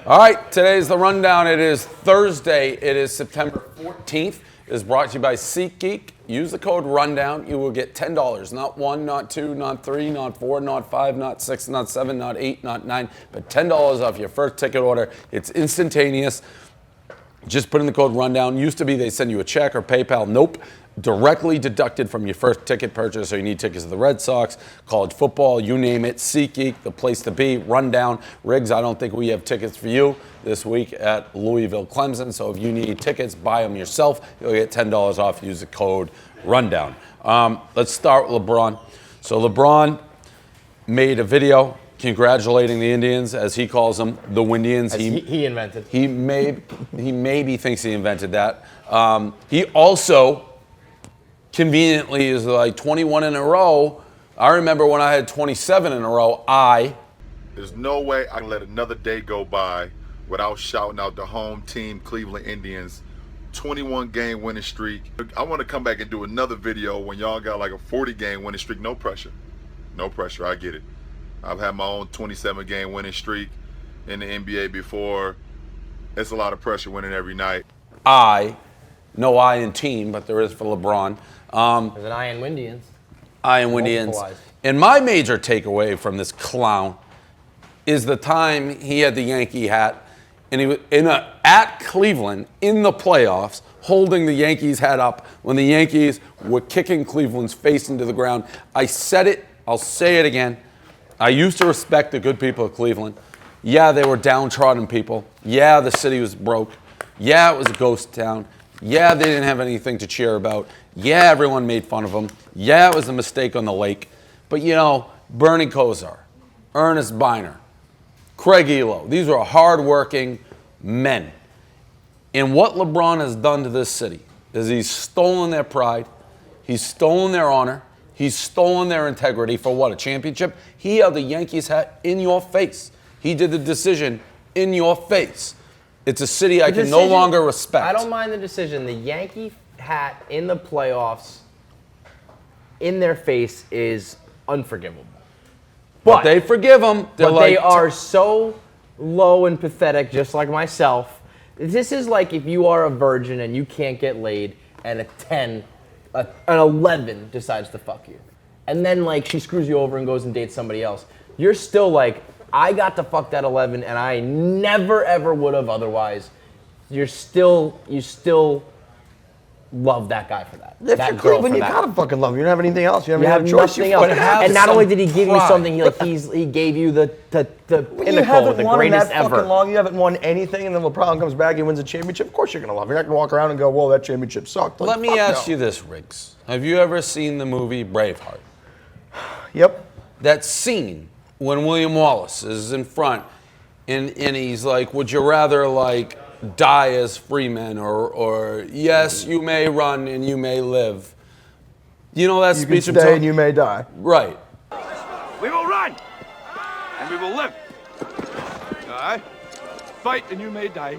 All right, today's the rundown. It is Thursday. It is September 14th. It is brought to you by SeatGeek. Use the code RUNDOWN. You will get $10. Not one, not two, not three, not four, not five, not six, not seven, not eight, not nine, but $10 off your first ticket order. It's instantaneous. Just put in the code RUNDOWN. Used to be they send you a check or PayPal. Nope. Directly deducted from your first ticket purchase. So you need tickets to the Red Sox, college football, you name it. SeatGeek, the place to be. Rundown. Riggs, I don't think we have tickets for you this week at Louisville Clemson. So if you need tickets, buy them yourself. You'll get $10 off. Use the code RUNDOWN. Let's start with LeBron. So LeBron made a video congratulating the Indians, as he calls them, the Windians. He invented. He maybe thinks he invented that. He also conveniently is like 21 in a row. I remember when I had 27 in a row, There's no way I can let another day go by without shouting out the home team, Cleveland Indians, 21-game winning streak. I want to come back and do another video when y'all got like a 40-game winning streak. No pressure. No pressure. I get it. I've had my own 27-game winning streak in the NBA before. It's a lot of pressure winning every night. No I in team, but there is for LeBron. There's an I in Windians. I in Windians. And my major takeaway from this clown is the time he had the Yankee hat, and he was at Cleveland in the playoffs, holding the Yankees hat up when the Yankees were kicking Cleveland's face into the ground. I said it. I'll say it again. I used to respect the good people of Cleveland. Yeah, they were downtrodden people. Yeah, the city was broke. Yeah, it was a ghost town. Yeah, they didn't have anything to cheer about. Yeah, everyone made fun of them. Yeah, it was a mistake on the lake. But, you know, Bernie Kosar, Ernest Biner, Craig Elo, these are hardworking men. And what LeBron has done to this city is he's stolen their pride. He's stolen their honor. He's stolen their integrity for what, a championship? He held the Yankees hat in your face. He did the decision in your face. It's a city I can no longer respect. I don't mind the decision. The Yankee hat in the playoffs in their face is unforgivable. But they forgive them. They are so low and pathetic, just like myself. This is like if you are a virgin and you can't get laid and an 11 decides to fuck you. And then like she screws you over and goes and dates somebody else. You're still like, I got to fuck that 11 and I never ever would have otherwise. You still love that guy for that. If you're Cleveland, you gotta fucking love him. You don't have anything else. You have nothing else. And not only did he give you something, he gave you the pinnacle, the greatest ever. Fucking long, you haven't won anything, and then LeBron comes back and wins a championship. Of course you're gonna love him. You're not gonna walk around and go, "Whoa, that championship sucked." Let me ask you this, Riggs. Have you ever seen the movie Braveheart? Yep. That scene when William Wallace is in front, and he's like, "Would you rather like die as free men, or yes, you may run and you may live." You know that speech you can stay and you may die. Right. We will run and we will live. All right? Fight and you may die.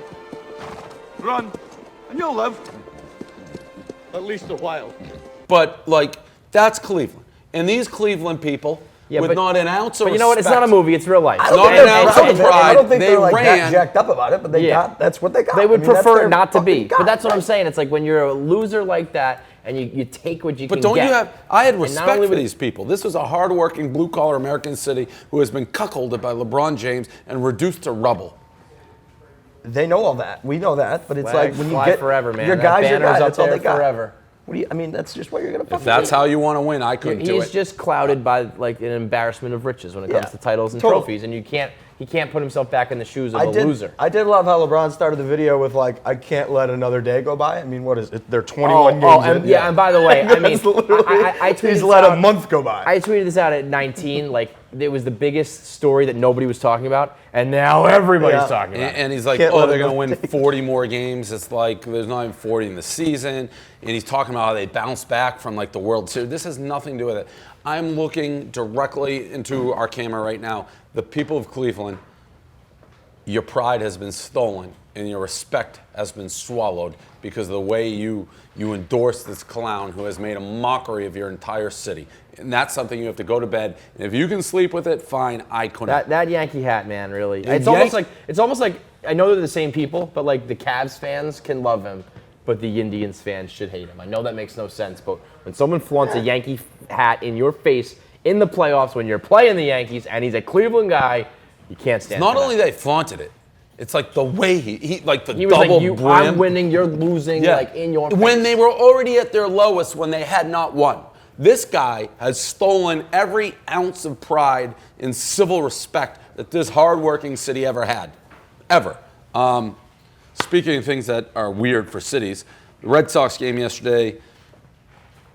Run and you'll live. At least a while. But like that's Cleveland, and these Cleveland people. With not an ounce of respect. But you know what? It's not a movie. It's real life. Not an ounce of pride. I don't think they they're like ran. jacked up about it, but that's what they got. They would prefer it not to be. But that's what I'm saying. It's like when you're a loser like that and you take what you can get. But don't you have, I had respect for these people. This was a hardworking blue-collar American city who has been cuckolded by LeBron James and reduced to rubble. They know all that. We know that. But it's like when you get forever, man. Your guy's your guy. That's all they got. Forever. I mean, that's just what you're going to fucking If that's how you want to win, I couldn't do it. He's just clouded by like an embarrassment of riches when it comes to titles and trophies, and he can't put himself back in the shoes of a loser. I did love how LeBron started the video with like, I can't let another day go by. I mean, what is it? They're 21 games in. Yeah, and by the way, I mean, I tweeted he's let a month go by. I tweeted this out at 19, like it was the biggest story that nobody was talking about, and now everybody's talking about it. And he's like, they're going to win 40 more games. It's like there's not even 40 in the season. And he's talking about how they bounce back from like the World Series. This has nothing to do with it. I'm looking directly into our camera right now. The people of Cleveland, your pride has been stolen and your respect has been swallowed because of the way you endorse this clown who has made a mockery of your entire city. And that's something you have to go to bed. And if you can sleep with it, fine. I couldn't. That Yankee hat, man, really. It's almost like I know they're the same people, but like the Cavs fans can love him, but the Indians fans should hate him. I know that makes no sense, but when someone flaunts a Yankee hat in your face in the playoffs when you're playing the Yankees and he's a Cleveland guy, you can't stand. Not only they flaunted it, it's like the way he like the he was double like, brim. I'm winning, you're losing, like in your face. When they were already at their lowest, when they had not won. This guy has stolen every ounce of pride and civil respect that this hardworking city ever had. Ever. Speaking of things that are weird for cities, the Red Sox game yesterday,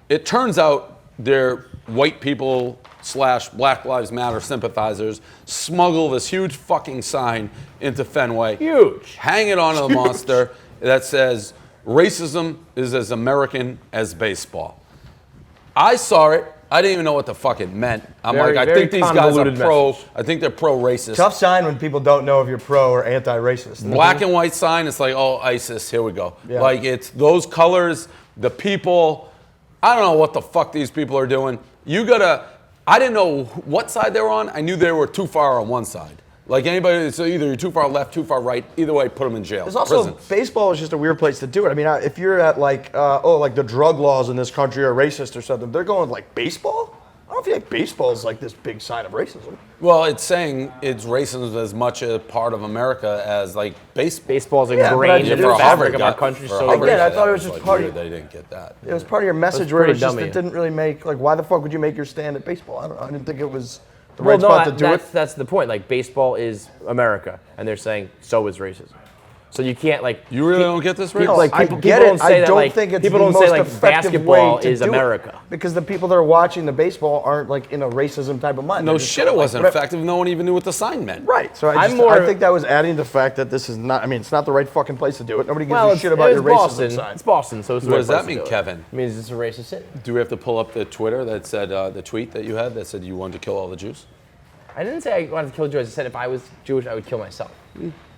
it turns out they're white people / Black Lives Matter sympathizers smuggle this huge fucking sign into Fenway. Huge. Hang it onto the monster that says, racism is as American as baseball. I saw it. I didn't even know what the fuck it meant. I'm Very, like, I very think these guys are pro. message. I think they're pro-racist. Tough sign when people don't know if you're pro or anti-racist. Black and white sign, it's like, oh, ISIS, here we go. Yeah. Like, it's those colors, the people. I don't know what the fuck these people are doing. I didn't know what side they were on. I knew they were too far on one side. Like anybody, so either you're too far left, too far right. Either way, put them in jail. There's also, prison. baseball is just a weird place to do it. I mean, if you're at like, like the drug laws in this country are racist or something, they're going like baseball? I don't feel like baseball is like this big sign of racism. Well, it's saying it's racism as much a part of America as like baseball. Baseball's Yeah, but ingrained in for the a fabric of Harvard our guy- country. for a So Harvard Again, I guy, thought it that was just like part of- weird they didn't get that. It was part of your message where pretty it's just, dummy. it didn't really make, like, why the fuck would you make your stand at baseball? I didn't think it was the Well, right no, spot to do it. that's the point. Like, baseball is America, and they're saying so is racism. So you can't like. You really don't get this, Rick? People, like, I people, get people it. don't say I that, don't like, think it's people the don't most say like effective basketball way to is do it. America. Because the people that are watching the baseball aren't like in a racism type of mind. No They're just shit, going, it like, wasn't whatever. effective. No one even knew what the sign meant. Right. So I'm I think that was adding the fact that this is not. I mean, it's not the right fucking place to do it. Nobody gives Well, a it's, shit about it's your racism Boston. sign. It's Boston, so it's the What right does that place to mean, do it. Kevin? It means it's a racist city. Do we have to pull up the Twitter that said, the tweet that you had that said you wanted to kill all the Jews? I didn't say I wanted to kill Jews. I said if I was Jewish, I would kill myself.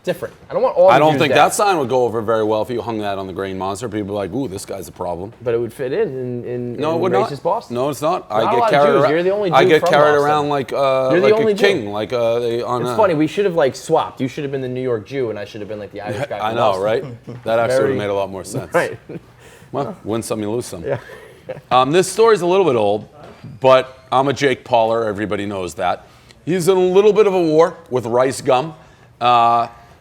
Different. I don't want all. I don't Jews think dead, that sign would go over very well if you hung that on the grain monster. People would be like, ooh, this guy's a problem. but it would fit in No, it would racist not. Boston. No, it's not. Not a I get lot of carried Jews. around. You're the only I Jew get from carried Boston. around like the like only a Jew. king, like It's funny. We should have like swapped. You should have been the New York Jew, and I should have been like the Irish guy. I from know, Boston. right? That actually would Very- have made a lot more sense. Right. Well, win some, you lose some. Yeah. This story's a little bit old, but I'm a Jake Pauler. Everybody knows that. He's in a little bit of a war with Rice Gum.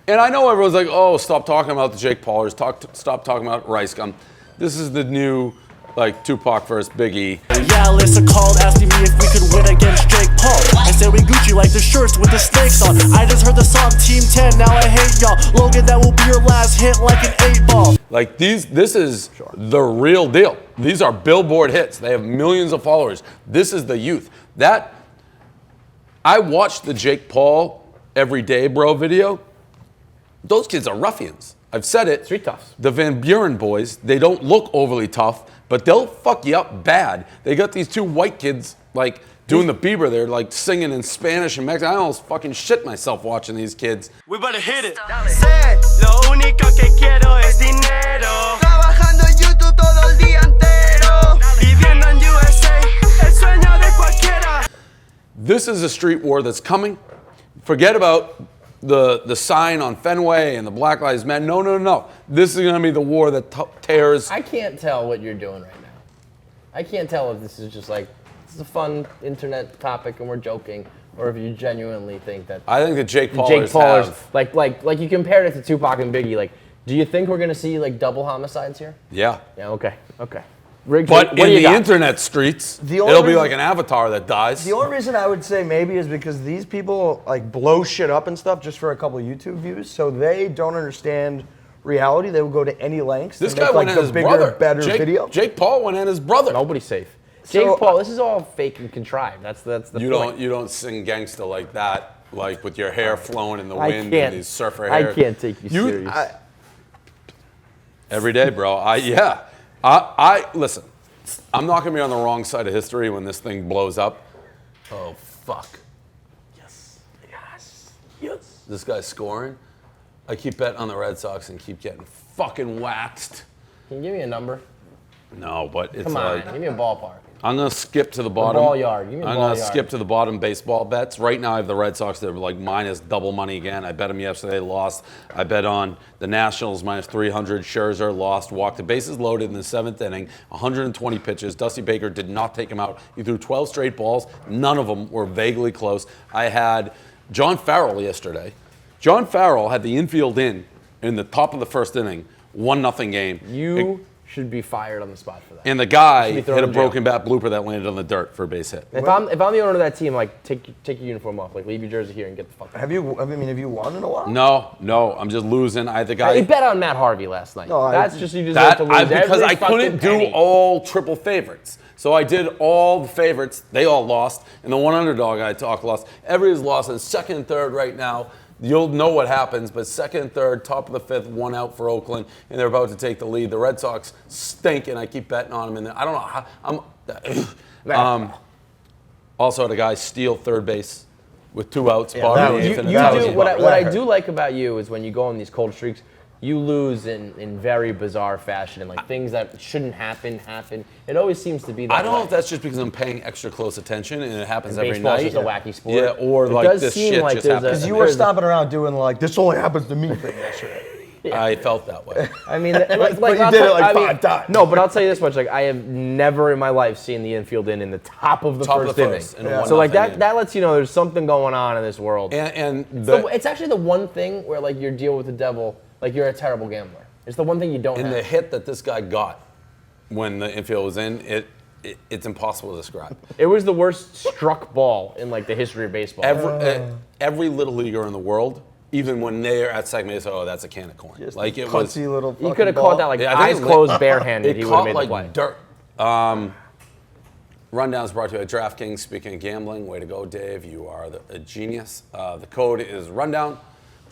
And I know everyone's like, oh, stop talking about the Jake Paulers. Stop talking about Rice Gum. This is the new, like, Tupac versus Biggie. Yeah, Alyssa called asking me if we could win against Jake Paul. I said we Gucci like the shirts with the snakes on. I just heard the song Team 10, now I hate y'all. Logan, that will be your last hit like an 8-ball. Like, this is the real deal. These are Billboard hits. They have millions of followers. This is the youth. I watched the Jake Paul Every Day Bro video. Those kids are ruffians. I've said it. Street toughs. The Van Buren boys, they don't look overly tough, but they'll fuck you up bad. They got these two white kids, like, doing the Bieber. They're, like, singing in Spanish and Mexican. I almost fucking shit myself watching these kids. We better hit it. Sé, lo único que quiero es dinero. Trabajando en YouTube todo el día entero. Viviendo en USA, el sueño de cualquiera. This is a street war that's coming. Forget about the sign on Fenway and the Black Lives Matter. No. This is going to be the war that tears. I can't tell what you're doing right now. I can't tell if this is just like, this is a fun internet topic and we're joking, or if you genuinely think that I think that Jake Paulers have. like you compared it to Tupac and Biggie. Like, do you think we're gonna see like double homicides here? Yeah. Yeah. Okay. Riggs, But what do in you the got? internet streets, The only it'll be reason- like an avatar that dies. The only reason I would say maybe is because these people like blow shit up and stuff just for a couple YouTube views, so they don't understand reality. They will go to any lengths This to guy make went like at the his bigger, brother. better Jake, video. Jake Paul went at his brother. Nobody's safe. So, Jake Paul, this is all fake and contrived. That's the You point. don't sing gangsta like that, like with your hair flowing in the I wind can't. and these surfer I hair. can't take you serious. Every day, bro. Listen. I'm not gonna be on the wrong side of history when this thing blows up. Oh fuck. Yes. This guy's scoring. I keep betting on the Red Sox and keep getting fucking waxed. Can you give me a number? No, but it's Come on, like give me a ballpark. I'm going to skip to the bottom. ball yard. Give me the I'm ball going to yard. skip to the bottom baseball bets. Right now, I have the Red Sox. They're like minus double money again. I bet them yesterday, lost. I bet on the Nationals minus 300. Scherzer lost. Walked the bases loaded in the 7th inning. 120 pitches. Dusty Baker did not take him out. He threw 12 straight balls. None of them were vaguely close. I had John Farrell yesterday. John Farrell had the infield in the top of the 1st inning. 1-0 game. You should be fired on the spot for that. And the guy You should be thrown hit a in jail. broken bat blooper that landed on the dirt for a base hit. If I'm the owner of that team, like take your uniform off, like leave your jersey here and get the fuck out. Have you won in a while? No, I'm just losing. I had the guy. You bet on Matt Harvey last night. No, That's just you that deserve to lose because every I couldn't fucking do penny. all triple favorites. So I did all the favorites. They all lost. And the one underdog I talked lost. Everybody's lost in 2nd and 3rd right now. You'll know what happens, but 2nd and 3rd, top of the 5th, 1 out for Oakland, and they're about to take the lead. The Red Sox stink, and I keep betting on them. And I don't know how. Also had a guy steal 3rd base with 2 outs. bottom of the 8th, and You that do was what about I right. do like about you is when you go on these cold streaks, you lose in very bizarre fashion and like things that shouldn't happen. It always seems to be that I don't know way. if that's just because I'm paying extra close attention and it happens every Baseball's night. just a wacky sport. Yeah, or It like does this seem shit like just there's happens. Because you were stomping around doing like, this only happens to me thing yesterday. I felt that way. I mean, like But you I'll did tell- it like I mean, 5 times. No, but I'll tell you this much: like I have never in my life seen the infield in the top of the Top of first the inning. first, and a So like 1-0 that inning. that lets you know there's something going on in this world. And So it's actually the one thing where like your deal with the devil, like you're a terrible gambler. It's the one thing you don't And have. the hit that this guy got when the infield was in, it's impossible to describe. It was the worst struck ball in like the history of baseball. Every little leaguer in the world, even when they're at second base, oh, that's a can of corn. Just Like a it was. klutzy little He could have caught that like Yeah, I think eyes it- closed, barehanded. It He would have caught made like the play. dirt. Rundown's brought to you by DraftKings. Speaking of gambling, way to go, Dave. You are a genius. The code is Rundown.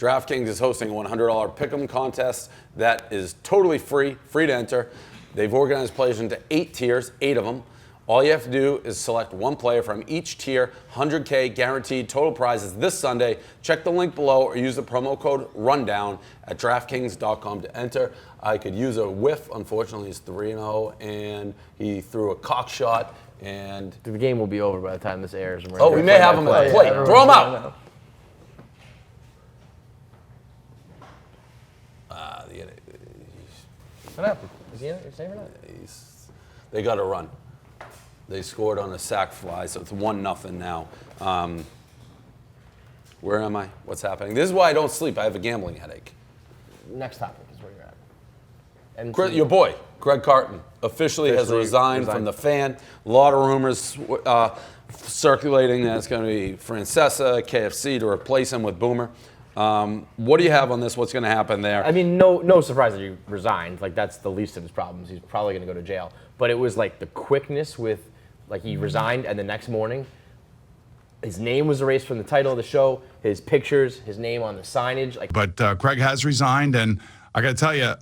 DraftKings is hosting a $100 pick'em contest that is totally free to enter. They've organized players into 8 tiers, 8 of them. All you have to do is select one player from each tier, $100K guaranteed total prizes this Sunday. Check the link below or use the promo code RUNDOWN at DraftKings.com to enter. I could use a whiff. Unfortunately, he's 3-0, and he threw a cock shot. And The game will be over by the time this airs. And we're oh, gonna we play may have that him at the play. plate. Throw him out. What happened? Is he in it? You're saying or not? They got to run. They scored on a sac fly, so it's 1-0 now. Where am I? What's happening? This is why I don't sleep. I have a gambling headache. Next topic is where you're at. And Your boy, Greg Carton, officially has resigned from the Fan. A lot of rumors circulating that it's going to be Francesa, KFC to replace him with Boomer. What do you have on this? What's going to happen there? I mean, no surprise that he resigned. Like, that's the least of his problems. He's probably going to go to jail. But it was like the quickness with, like, he resigned and the next morning, his name was erased from the title of the show, his pictures, his name on the signage. Like, But Craig has resigned, and I got to tell you,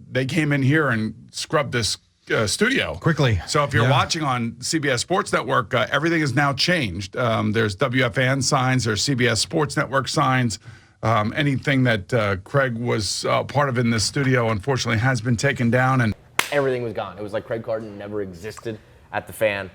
they came in here and scrubbed this studio Quickly. So if you're watching on CBS Sports Network, everything is now changed. There's WFAN signs, there's CBS Sports Network signs. Anything that Craig was part of in this studio, unfortunately, has been taken down. And everything was gone. It was like Craig Carton never existed at the Fan.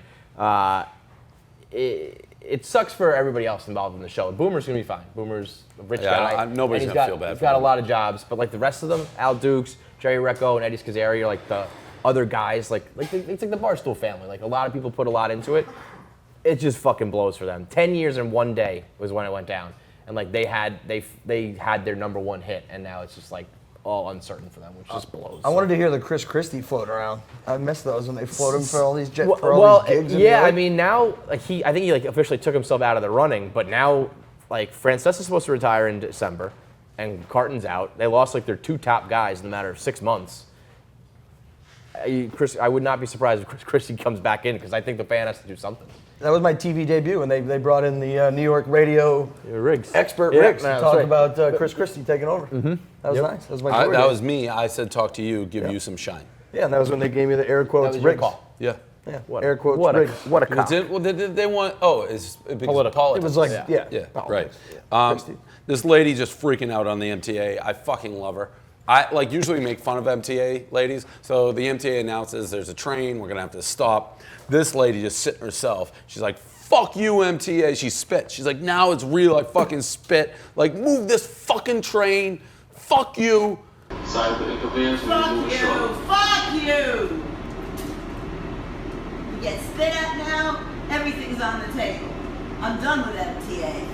It sucks for everybody else involved in the show. Boomer's gonna be fine. Boomer's a rich guy. Nobody's and gonna feel bad He's for got him. a lot of jobs, but like the rest of them, Al Dukes, Jerry Recco, and Eddie Scazzeri are like the other guys. It's like the Barstool family. Like a lot of people put a lot into it. It just fucking blows for them. 10 years in one day was when it went down, and like they had their number one hit, and now it's just like all uncertain for them, which just blows. I wanted to hear the Chris Christie float around. I miss those when they float him for all these these gigs. Yeah, I mean now like I think he like officially took himself out of the running, but now like Francesa's supposed to retire in December, and Carton's out. They lost like their 2 top guys in a matter of 6 months. I would not be surprised if Chris Christie comes back in because I think the Fan has to do something. That was my TV debut, and they brought in the New York radio Riggs. expert Yeah, Riggs no, to that's talk right. about Chris Christie taking over. Mm-hmm. That was nice. That was my That was me. I said, talk to you, give you some shine. Yeah, and that was when they gave me the air That quotes was your Riggs. call. Yeah. Yeah, What air quotes what Riggs. what a cock. Well, they want, it's because Political. politics. It was like, Yeah. yeah. Yeah, politics, right. yeah. Christie. This lady just freaking out on the MTA. I fucking love her. I usually make fun of MTA ladies. So the MTA announces there's a train, we're gonna have to stop. This lady just sitting herself. She's like, fuck you, MTA. She spit. She's like, now it's real. I fucking spit. Like, move this fucking train. Fuck you. Fuck you. Fuck you. You get spit at now. Everything's on the table. I'm done with MTA.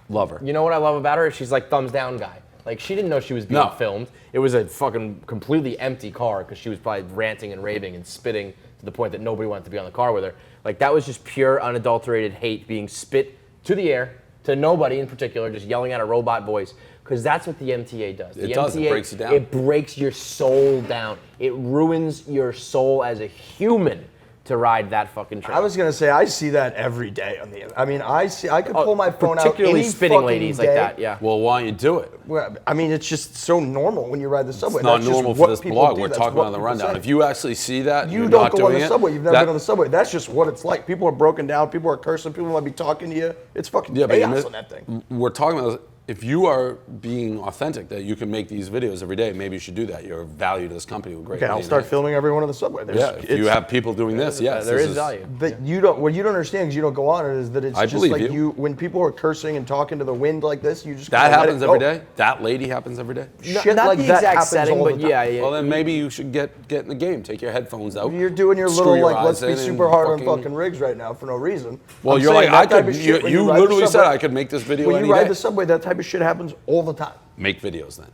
Love her. You know what I love about her? She's like thumbs down guy. Like, she didn't know she was being filmed. It was a fucking completely empty car because she was probably ranting and raving and spitting to the point that nobody wanted to be on the car with her. Like, that was just pure, unadulterated hate being spit to the air, to nobody in particular, just yelling at a robot voice. Because that's what the MTA does. It does. It breaks you down. It breaks your soul down. It ruins your soul as a human to ride that fucking train. I was gonna say I see that every day on the. I mean, I could pull my phone out particularly any spitting fucking ladies day. like that. Yeah. Well, why don't you do it? Well, I mean, it's just so normal when you ride the subway. It's not That's just normal for what this people blog. do. We're That's talking what about the people rundown. say. If you actually see that, You you're don't not go on doing the it, subway. You've never been on the subway. That's just what it's like. People are broken down. People are cursing. People might be talking to you. It's fucking chaos on that thing. We're talking about if you are being authentic, that you can make these videos every day. Maybe you should do that. You're of value to this company. With great. Okay, I'll start filming everyone on the subway. If you have people doing this, yes, there this is value. But you don't. What you don't understand because you don't go on it is that it's I just believe like you. when people are cursing and talking to the wind like this, you just That gotta let happens it every go. day. That lady happens every day. Shit Not like the that exact happens setting, all the but time. yeah. Well, then maybe you should get in the game. Take your headphones out. You're doing your screw little your like let's eyes be in super and hard on fucking rigs right now for no reason. Well, I'm you're saying like, that type of shit when you ride the literally said subway- I could make this video When any you ride day. the subway, that type of shit happens all the time. Make videos then.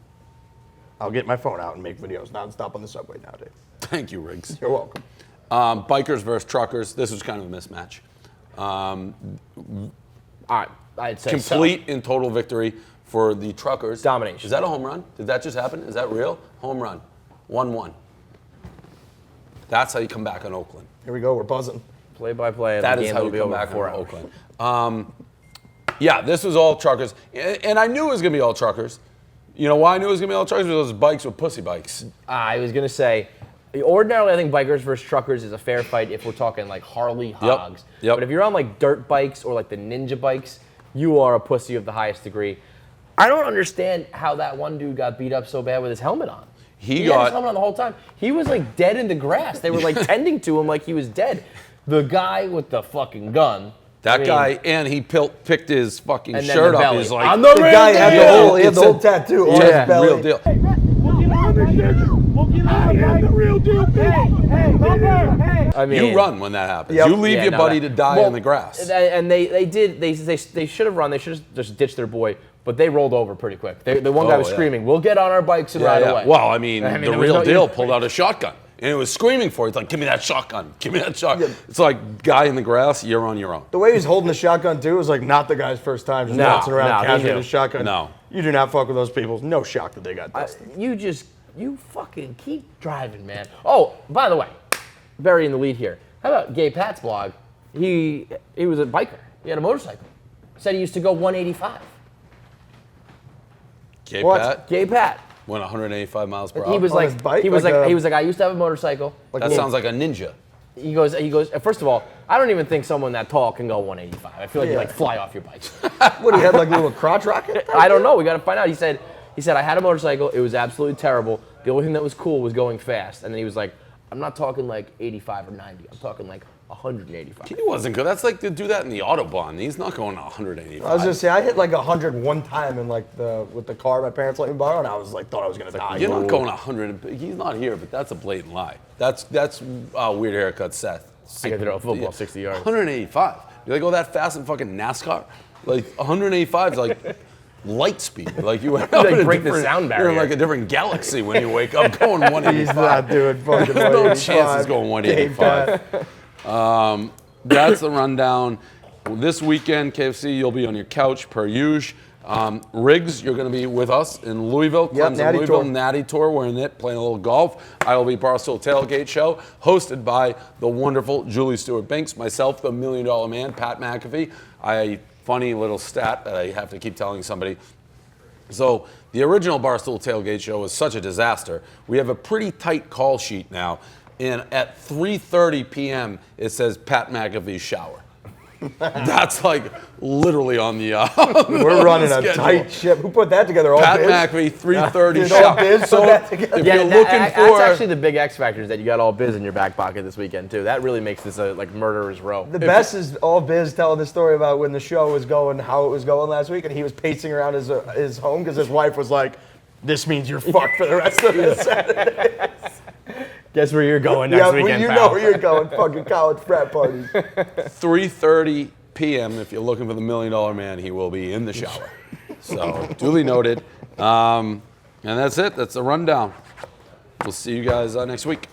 I'll get my phone out and make videos nonstop on the subway nowadays. Thank you, Riggs. You're welcome. Bikers versus truckers. This was kind of a mismatch. I'd say Complete and total victory for the truckers. Domination. Is that a home run? Did that just happen? Is that real? Home run. 1-1. That's how you come back on Oakland. Here we go. We're buzzing. Play by play. That the is game how will you be come over back in 4 on hours. Oakland. Yeah, this was all truckers. And I knew it was going to be all truckers. You know why I knew it was going to be all truckers? Because those bikes were pussy bikes. I was gonna say, ordinarily I think bikers versus truckers is a fair fight if we're talking like Harley hogs. Yep. But if you're on like dirt bikes or like the ninja bikes, you are a pussy of the highest degree. I don't understand how that one dude got beat up so bad with his helmet on. He had his helmet on the whole time. He was like dead in the grass. They were like tending to him like he was dead. The guy with the fucking gun. That guy, and he picked his fucking And then shirt the up. belly. He's like, I'm the real guy had deal. the whole, he had It the whole said- tattoo on yeah, his belly. real deal. I mean, You run when that happens. Yep. You leave your buddy to die in the grass. And they did. They should have run. They should have just ditched their boy. But they rolled over pretty quick. The one guy was screaming, "We'll get on our bikes and ride away." Well, I mean, the there was real no- deal pulled out a shotgun. And it was screaming for it. It's like, give me that shotgun. Give me that shotgun. It's like, guy in the grass, you're on your own. The way he's holding the shotgun too is like not the guy's first time just bouncing around he casually knew. with a shotgun. No. You do not fuck with those people. No shock that they got dusted. You fucking keep driving, man. Oh, by the way, very in the lead here. How about Gay Pat's blog? He was a biker. He had a motorcycle. Said he used to go 185. Gay What? Pat Gay Pat. went 185 miles per hour. He was On like, his bike? he was Like like, a- he was like, I used to have a motorcycle. that sounds like a ninja. He goes. First of all, I don't even think someone that tall can go 185. I feel like you Yeah. like fly off your bike. What, he had like a little crotch rocket? I don't know. We got to find out. He said I had a motorcycle. It was absolutely terrible. The only thing that was cool was going fast. And then he was like, I'm not talking like 85 or 90. I'm talking like 185. He wasn't good. That's like to do that in the Autobahn. He's not going 185. I was gonna say I hit like 100 one time in like with the car my parents let me borrow, and I was like thought I was gonna die. You're not going 100. He's not here, but that's a blatant lie. That's weird haircut, Seth. I can throw a football 60 yards. 185. Do they go that fast in fucking NASCAR? Like 185 is like light speed. Like you went They up in a break the different- sound You're in barrier. like a different galaxy when you wake up going 185. He's not doing fucking There's no 185. chance he's going 185. That's the rundown. This weekend, KFC, you'll be on your couch per usual. Riggs, you're going to be with us in Louisville. Yep, Clemson, Natty Louisville, Tour. Natty Tour. We're in it, playing a little golf. I will be Barstool Tailgate Show, hosted by the wonderful Julie Stewart-Binks, myself, the $1 Million Man, Pat McAfee. Funny little stat that I have to keep telling somebody. So the original Barstool Tailgate Show was such a disaster. We have a pretty tight call sheet now. And at 3:30 p.m., it says Pat McAfee's shower. That's like literally on the. We're running a tight ship. Who put that together? All Pat Biz? McAfee, 3:30 Did shot. all Biz put that together? If Yeah, you're looking that's for, actually the big X factor is that you got all Biz in your back pocket this weekend too. That really makes this a like murderer's row. The best is all Biz telling the story about when the show was going, how it was going last week, and he was pacing around his home because his wife was like, "This means you're fucked for the rest of the Saturday." Guess where you're going next weekend, you pal. know where you're going. Fucking college frat parties. 3:30 p.m. If you're looking for the $1 Million Man, he will be in the shower. So duly noted. And that's it. That's the rundown. We'll see you guys next week.